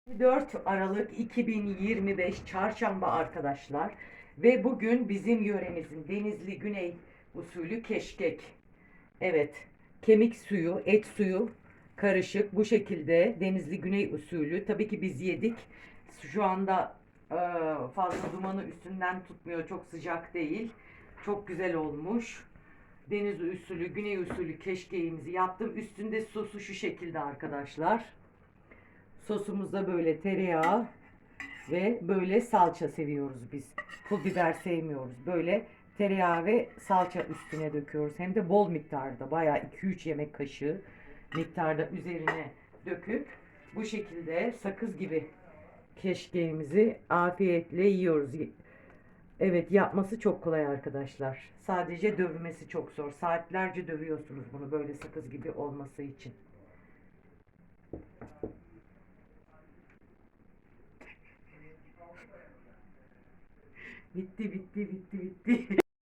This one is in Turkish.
4 Aralık 2025 Çarşamba arkadaşlar ve bugün bizim yöremizin Denizli Güney usulü keşkek. Evet, kemik suyu, et suyu karışık bu şekilde Denizli Güney usulü. Tabii ki biz yedik. Şu anda fazla dumanı üstünden tutmuyor, çok sıcak değil. Çok güzel olmuş. Denizli usulü, Güney usulü keşkeğimizi yaptım. Üstünde sosu şu şekilde arkadaşlar. Sosumuzda böyle tereyağı ve böyle salça seviyoruz biz. Pul biber sevmiyoruz. Böyle tereyağı ve salça üstüne döküyoruz. Hem de bol miktarda, bayağı 2-3 yemek kaşığı miktarda üzerine döküp bu şekilde sakız gibi keşkeğimizi afiyetle yiyoruz. Evet, yapması çok kolay arkadaşlar. Sadece dövmesi çok zor. Saatlerce dövüyorsunuz bunu böyle sakız gibi olması için. Bitti bitti bitti bitti.